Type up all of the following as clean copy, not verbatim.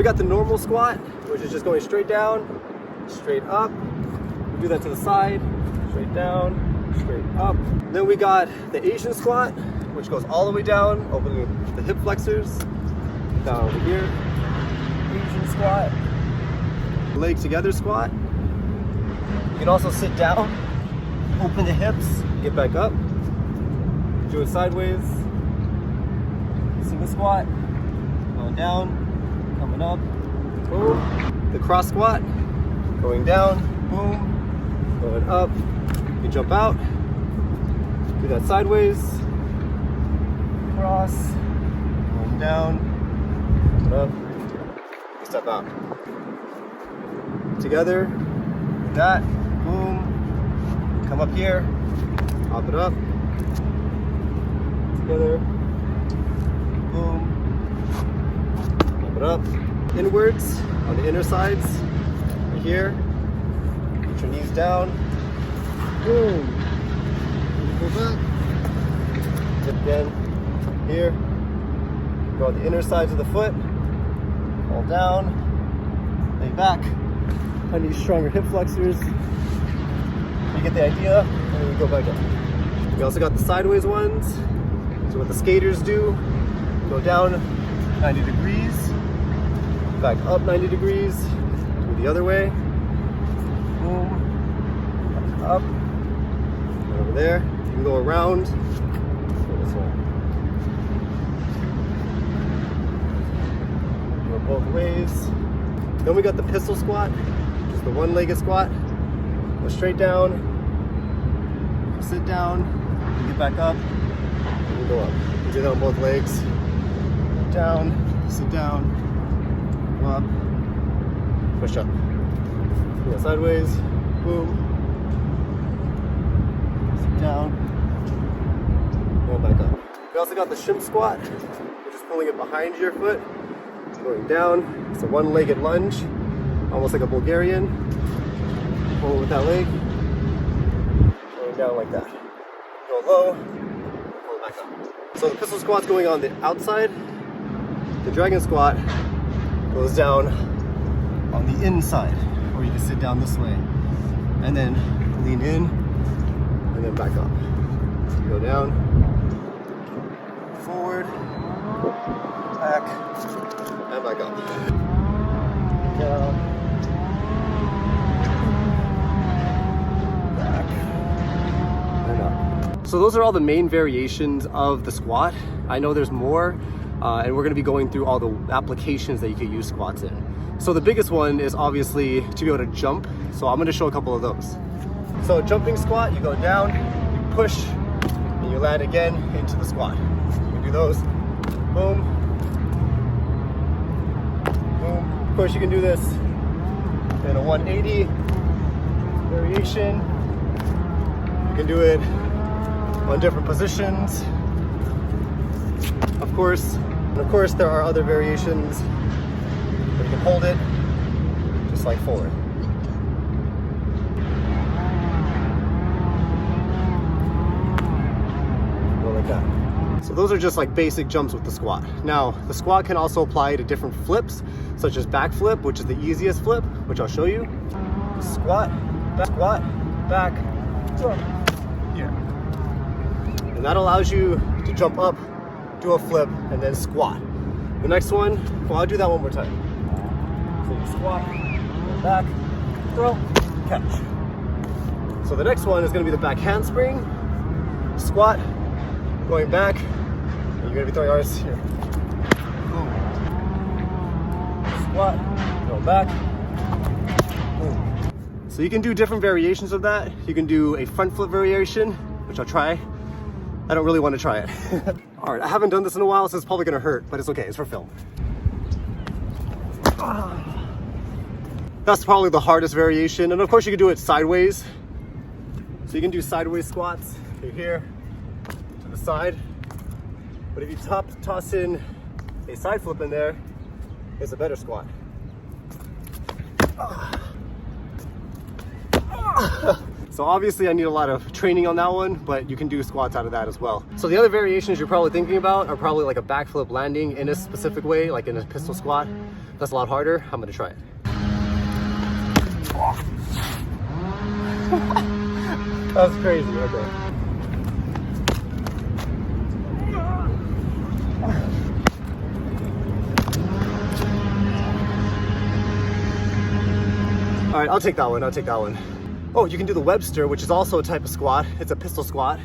We got the normal squat, which is just going straight down, straight up. We do that to the side, straight down, straight up. Then we got the Asian squat, which goes all the way down, opening the hip flexors, down over here. Asian squat, leg together squat. You can also sit down, open the hips, get back up, do it sideways. Single squat, going down, coming up, boom. The cross squat, going down, boom, going up. You can jump out, do that sideways, cross, going down, coming up, step out. Together, like that, boom, come up here, hop it up, together, boom, hop it up, inwards on the inner sides, right here, put your knees down, boom, go back, dip again, here, go on the inner sides of the foot, fall down, lay back. I need stronger hip flexors. You get the idea, and then we go back up. We also got the sideways ones. So what the skaters do, go down 90 degrees, back up 90 degrees, do the other way, boom, back up, and over there. You can go around, go this way. Go both ways. Then we got the pistol squat. The one-legged squat, go straight down, sit down, get back up, and go up. You do that on both legs. Down, sit down, go up, push up. Go sideways, boom, sit down, go back up. We also got the shimp squat, which is pulling it behind your foot, going down. It's a one-legged lunge. Almost like a Bulgarian. Pull with that leg. Going down like that. Go low, pull it back up. So the pistol squat's going on the outside. The dragon squat goes down on the inside. Or you can sit down this way. And then lean in, and then back up. Go down, forward, back, and back up. Down. So those are all the main variations of the squat. I know there's more, and we're gonna be going through all the applications that you could use squats in. So the biggest one is obviously to be able to jump. So I'm gonna show a couple of those. So jumping squat, you go down, you push, and you land again into the squat. You can do those, boom, boom. Of course you can do this in a 180 variation. You can do it on different positions, of course. And of course, there are other variations where you can hold it, just like forward. Go like that. So those are just like basic jumps with the squat. Now, the squat can also apply to different flips, such as back flip, which is the easiest flip, which I'll show you. Squat, back, jump, here. And that allows you to jump up, do a flip, and then squat. The next one, well, I'll do that one more time. So you squat, go back, throw, catch. So the next one is gonna be the back handspring, squat, going back, and you're gonna be throwing arms here. Boom. Squat, go back, boom. So you can do different variations of that. You can do a front flip variation, which I'll try. I don't really want to try it. All right, I haven't done this in a while, so it's probably gonna hurt, but it's okay, it's for film. That's probably the hardest variation. And of course you can do it sideways. So you can do sideways squats. You're here to the side. But if you toss in a side flip in there, it's a better squat. So obviously I need a lot of training on that one, but you can do squats out of that as well. So the other variations you're probably thinking about are probably like a backflip landing in a specific way, like in a pistol squat. That's a lot harder. I'm gonna try it. That's crazy. Okay. All right, I'll take that one. I'll take that one. Oh, you can do the Webster, which is also a type of squat. It's a pistol squat.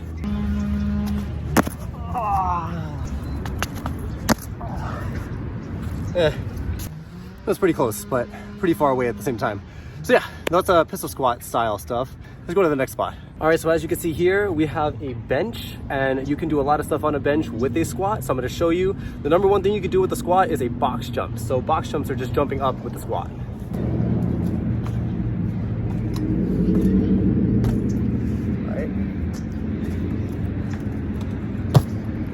That's pretty close, but pretty far away at the same time. So yeah, that's a pistol squat style stuff. Let's go to the next spot. All right, so as you can see here, we have a bench, and you can do a lot of stuff on a bench with a squat. So I'm gonna show you. The number one thing you can do with the squat is a box jump. So box jumps are just jumping up with the squat.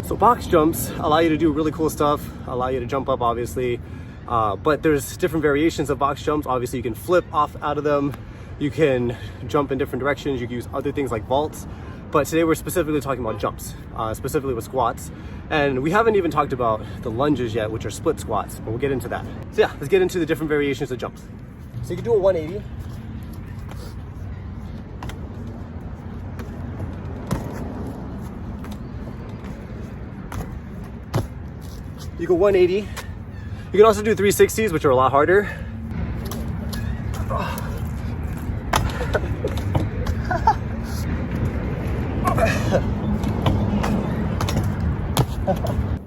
So box jumps allow you to do really cool stuff, allow you to jump up obviously, but there's different variations of box jumps. Obviously you can flip off out of them, you can jump in different directions, you can use other things like vaults, but today we're specifically talking about jumps, specifically with squats. And we haven't even talked about the lunges yet, which are split squats, but we'll get into that. So yeah, let's get into the different variations of jumps. So you can do a 180. You go 180. You can also do 360s, which are a lot harder.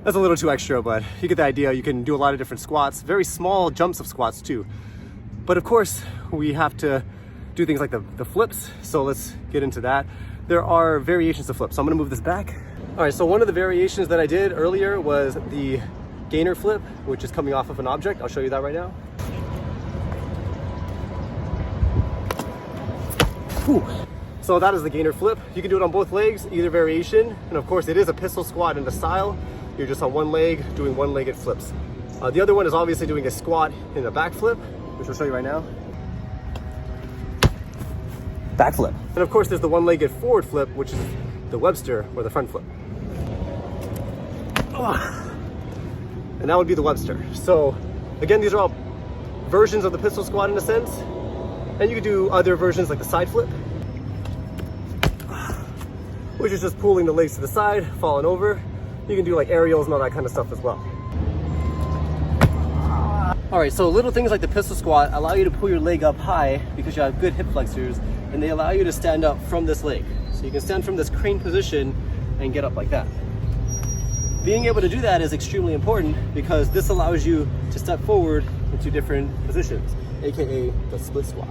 That's a little too extra, but you get the idea. You can do a lot of different squats, very small jumps of squats too. But of course, we have to do things like the flips. So let's get into that. There are variations of flips. So I'm gonna move this back. All right, so one of the variations that I did earlier was the gainer flip, which is coming off of an object. I'll show you that right now. Whew. So that is the gainer flip. You can do it on both legs, either variation. And of course it is a pistol squat in the style. You're just on one leg doing one-legged flips. The other one is obviously doing a squat in a back flip, which I'll show you right now. Back flip. And of course there's the one-legged forward flip, which is the Webster or the front flip. And that would be the Webster. So again, these are all versions of the pistol squat in a sense. And you could do other versions like the side flip, which is just pulling the legs to the side, falling over. You can do like aerials and all that kind of stuff as well. All right, so little things like the pistol squat allow you to pull your leg up high because you have good hip flexors, and they allow you to stand up from this leg. So you can stand from this crane position and get up like that. Being able to do that is extremely important because this allows you to step forward into different positions, AKA the split squat.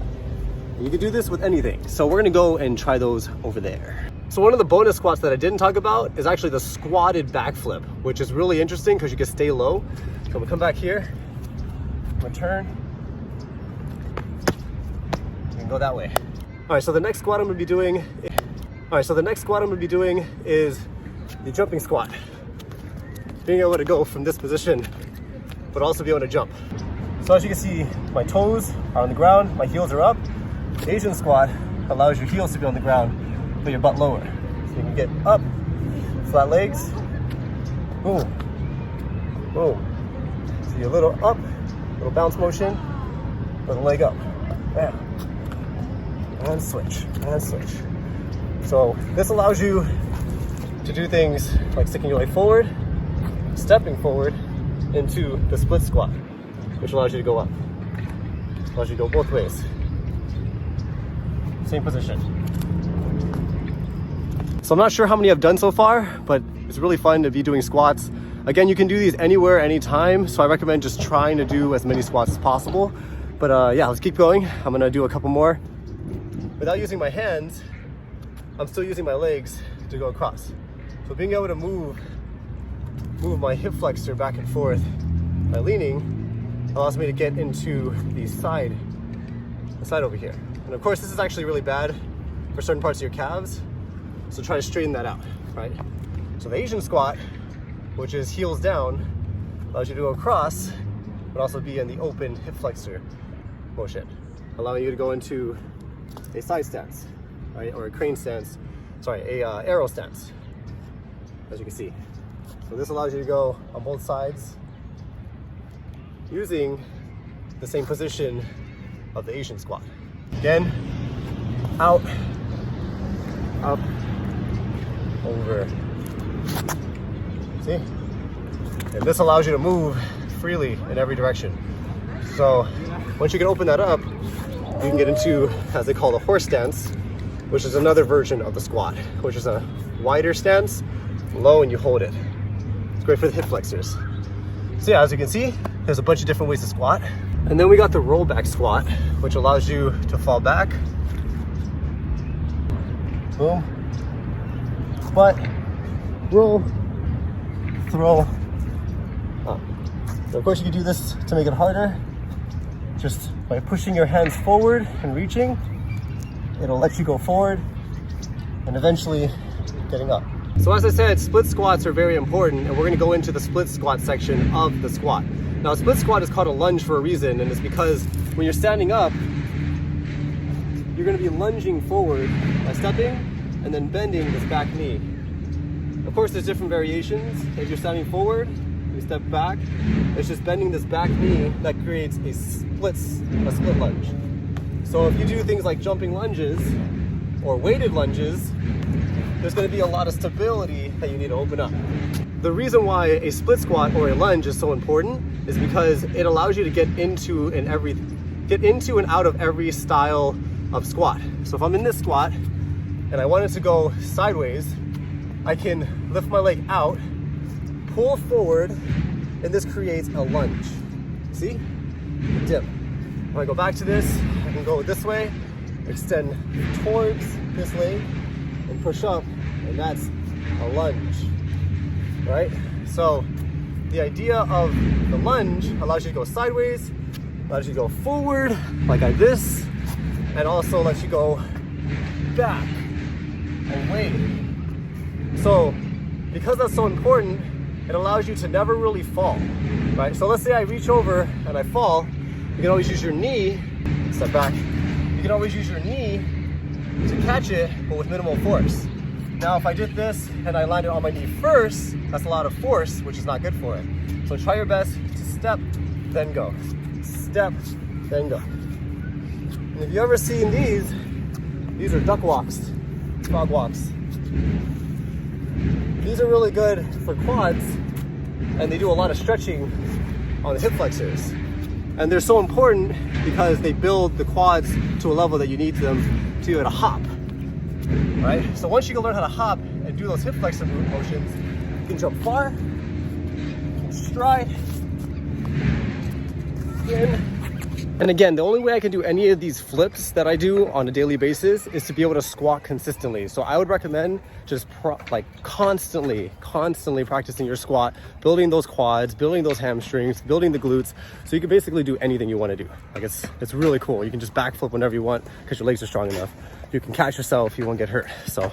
And you can do this with anything. So we're gonna go and try those over there. So one of the bonus squats that I didn't talk about is actually the squatted back flip, which is really interesting because you can stay low. So we'll come back here, I'm gonna turn, and go that way. All right, so the next squat I'm gonna be doing, is the jumping squat. Being able to go from this position, but also be able to jump. So as you can see, my toes are on the ground, my heels are up. The Asian squat allows your heels to be on the ground, but your butt lower. So you can get up, flat legs, boom, boom. See a little up, little bounce motion, little leg up, bam, and switch, and switch. So this allows you to do things like sticking your leg forward, stepping forward into the split squat, which allows you to go up. Allows you to go both ways. Same position. So I'm not sure how many I've done so far, but it's really fun to be doing squats. Again, you can do these anywhere, anytime, so I recommend just trying to do as many squats as possible. But yeah, let's keep going. I'm gonna do a couple more. Without using my hands, I'm still using my legs to go across. So being able to move my hip flexor back and forth by leaning allows me to get into the side over here. And of course, this is actually really bad for certain parts of your calves, so try to straighten that out, right? So the Asian squat, which is heels down, allows you to go across, but also be in the open hip flexor motion, allowing you to go into a side stance, right? Or a crane stance, sorry, a arrow stance, as you can see. So this allows you to go on both sides using the same position of the Asian squat. Again, out, up, over. See? And this allows you to move freely in every direction. So once you can open that up, you can get into, as they call, the horse stance, which is another version of the squat, which is a wider stance, low, and you hold it. It's great for the hip flexors. So yeah, as you can see, there's a bunch of different ways to squat. And then we got the roll back squat, which allows you to fall back. Boom. But roll, throw, up. So of course you can do this to make it harder. Just by pushing your hands forward and reaching, it'll let you go forward and eventually getting up. So as I said, split squats are very important, and we're gonna go into the split squat section of the squat. Now, a split squat is called a lunge for a reason, and it's because when you're standing up, you're gonna be lunging forward by stepping and then bending this back knee. Of course, there's different variations. If you're standing forward, you step back. It's just bending this back knee that creates a split lunge. So if you do things like jumping lunges or weighted lunges, there's going to be a lot of stability that you need to open up. The reason why a split squat or a lunge is so important is because it allows you to get into and out of every style of squat. So if I'm in this squat and I want it to go sideways, I can lift my leg out, pull forward, and this creates a lunge. See? Dip. When I go back to this, I can go this way, extend towards this leg, and push up, and that's a lunge, right? So the idea of the lunge allows you to go sideways, allows you to go forward, like this, and also lets you go back, away. So because that's so important, it allows you to never really fall, right? So let's say I reach over and I fall, you can always use your knee, step back, you can always use your knee to catch it, but with minimal force. Now, if I did this and I landed on my knee first, that's a lot of force, which is not good for it. So try your best to step, then go. Step, then go. And if you ever seen these are duck walks, frog walks. These are really good for quads, and they do a lot of stretching on the hip flexors. And they're so important because they build the quads to a level that you need them to be able to hop, right? So once you can learn how to hop and do those hip flexor motions, you can jump far, you can stride, in. And again, the only way I can do any of these flips that I do on a daily basis is to be able to squat consistently. So I would recommend just constantly practicing your squat, building those quads, building those hamstrings, building the glutes, so you can basically do anything you want to do. Like it's really cool. You can just backflip whenever you want because your legs are strong enough. You can catch yourself, you won't get hurt. So